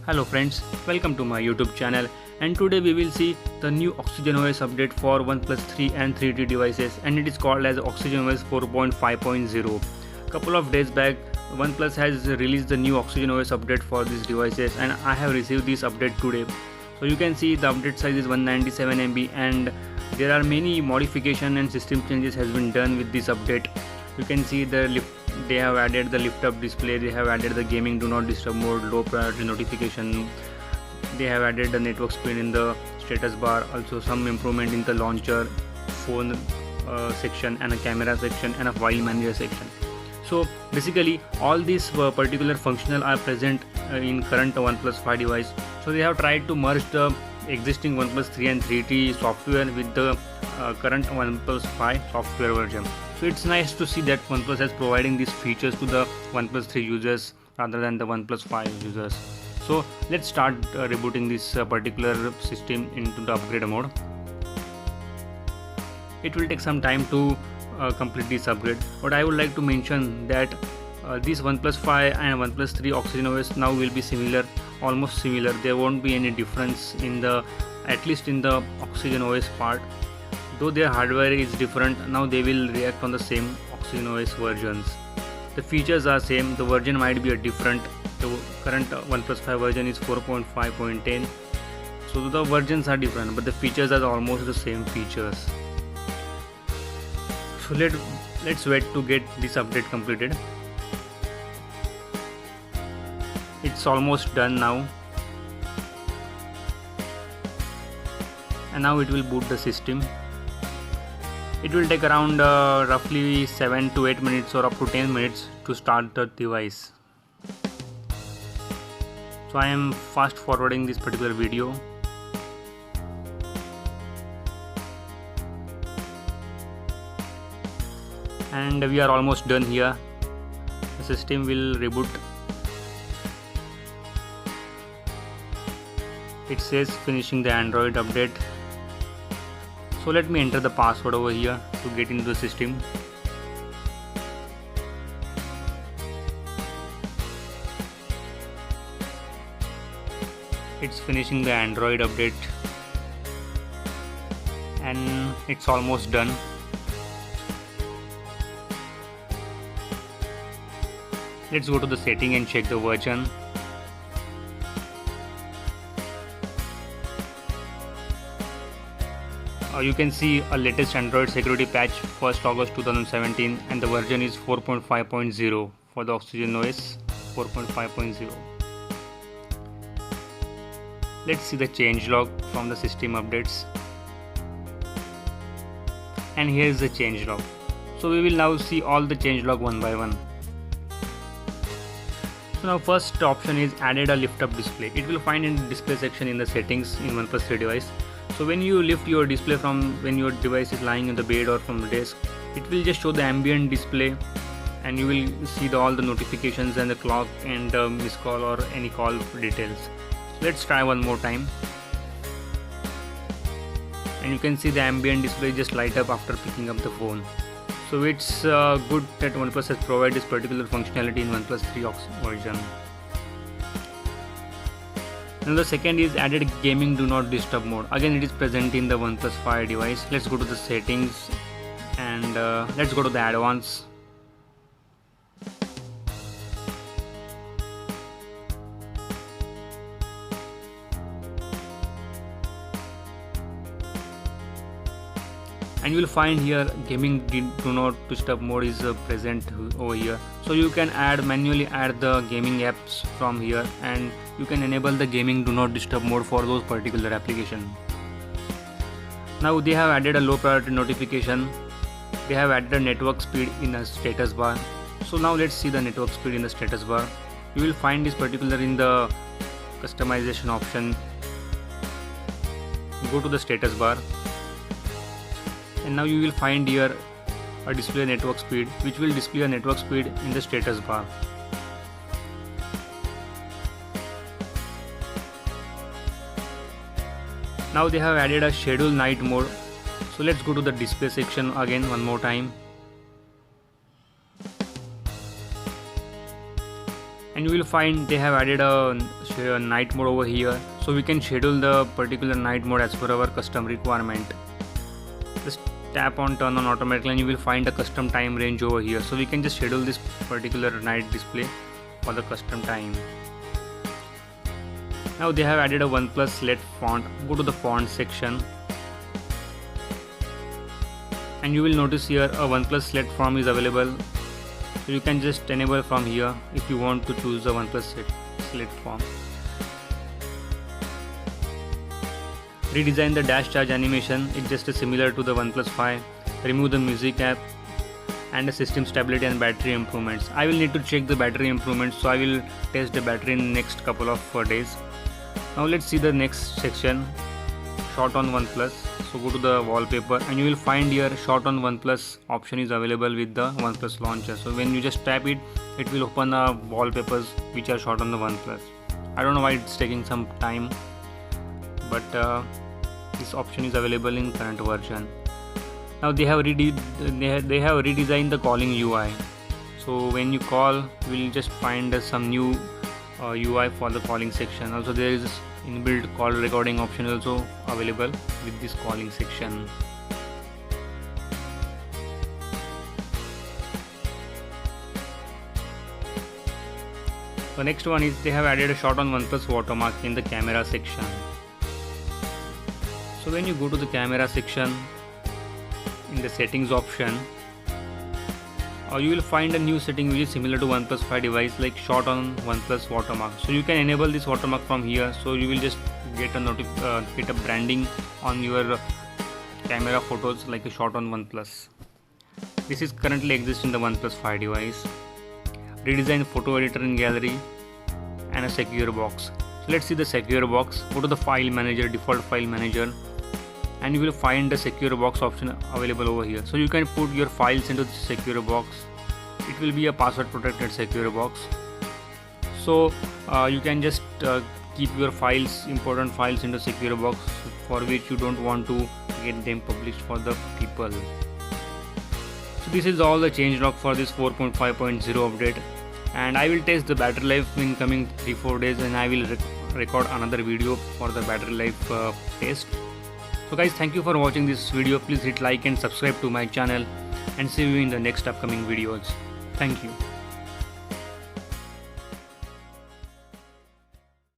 Hello friends, welcome to my YouTube channel, and today we will see the new OxygenOS update for OnePlus 3 and 3T devices, and it is called as OxygenOS 4.5.0. Couple of days back, OnePlus has released the new OxygenOS update for these devices, and I have received this update today. So you can see the update size is 197 MB, and there are many modification and system changes has been done with this update. You can see they have added the lift up display, they have added the gaming do not disturb mode, low priority notification, they have added the network speed in the status bar, also some improvement in the launcher, phone section, and a camera section, and a file manager section. So basically all these particular functional are present in current OnePlus 5 device. So they have tried to merge the existing OnePlus 3 and 3T software with the current OnePlus 5 software version. So it's nice to see that OnePlus is providing these features to the OnePlus 3 users rather than the OnePlus 5 users. So let's start rebooting this particular system into the upgrade mode. It will take some time to complete this upgrade, but I would like to mention that this OnePlus 5 and OnePlus 3 OxygenOS now will be similar, almost similar. There won't be any difference in at least in the OxygenOS part. Though their hardware is different, now they will react on the same OxygenOS versions. The features are same, the version might be a different. The current OnePlus 5 version is 4.5.10, so the versions are different, but the features are almost the same features. So let's wait to get this update completed. It's almost done now, and now it will boot the system. It will take around roughly 7 to 8 minutes or up to 10 minutes to start the device. So I am fast forwarding this particular video. And we are almost done here. The system will reboot. It says finishing the Android update. So let me enter the password over here to get into the system. It's finishing the Android update, and it's almost done. Let's go to the setting and check the version. You can see a latest Android security patch 1st August 2017, and the version is 4.5.0 for the OxygenOS 4.5.0. Let's see the changelog from the system updates, and here is the changelog. So we will now see all the changelog one by one. So now first option is added a lift up display. It will find in the display section in the settings in OnePlus 3 device. So when you lift your display from when your device is lying in the bed or from the desk, it will just show the ambient display, and you will see all the notifications and the clock and missed call or any call details. So let's try one more time, and you can see the ambient display just light up after picking up the phone. So it's good that OnePlus has provided this particular functionality in OnePlus 3 version. Now the second is added gaming do not disturb mode. Again, it is present in the OnePlus 5 device. Let's go to the settings, and let's go to the advanced. And you will find here gaming do not disturb mode is present over here. So you can manually add the gaming apps from here, and you can enable the gaming do not disturb mode for those particular application. Now they have added a low priority notification. They have added a network speed in a status bar. So now let's see the network speed in the status bar. You will find this particular in the customization option. Go to the status bar, and now you will find here a display network speed, which will display a network speed in the status bar. Now they have added a schedule night mode. So let's go to the display section again one more time. and you will find they have added a night mode over here, so we can schedule the particular night mode as per our custom requirement. Just tap on turn on automatically and you will find a custom time range over here, so we can just schedule this particular night display for the custom time. Now they have added a OnePlus LED font. Go to the font section and you will notice here a OnePlus LED font is available, so you can just enable from here if you want to choose the OnePlus LED font. Redesign the dash charge animation. It's just similar to the OnePlus 5. Remove the music app and the system stability and battery improvements. I will need to check the battery improvements, so I will test the battery in the next couple of days. Now let's see the next section, shot on OnePlus. So go to the wallpaper and you will find here shot on OnePlus option is available with the OnePlus launcher. So when you just tap it, it will open the wallpapers which are shot on the OnePlus. I don't know why it's taking some time, but this option is available in current version. Now they have redesigned the calling UI. So when you call, you will just find some new UI for the calling section. Also there is inbuilt call recording option also available with this calling section. The next one is they have added a shot on OnePlus watermark in the camera section. So when you go to the camera section in the settings option, you will find a new setting which is similar to OnePlus 5 device, like shot on OnePlus watermark. So you can enable this watermark from here, so you will just get a branding on your camera photos like a shot on OnePlus. This is currently exists in the OnePlus 5 device. Redesign photo editor in gallery and a secure box. So let's see the secure box. Go to the file manager, default file manager, and you will find the secure box option available over here. So you can put your files into the secure box. It will be a password protected secure box. So you can just keep your files, important files, into secure box for which you don't want to get them published for the people. So this is all the change log for this 4.5.0 update, and I will test the battery life in coming 3-4 days, and I will record another video for the battery life test. So guys, thank you for watching this video. Please hit like and subscribe to my channel, and see you in the next upcoming videos. Thank you.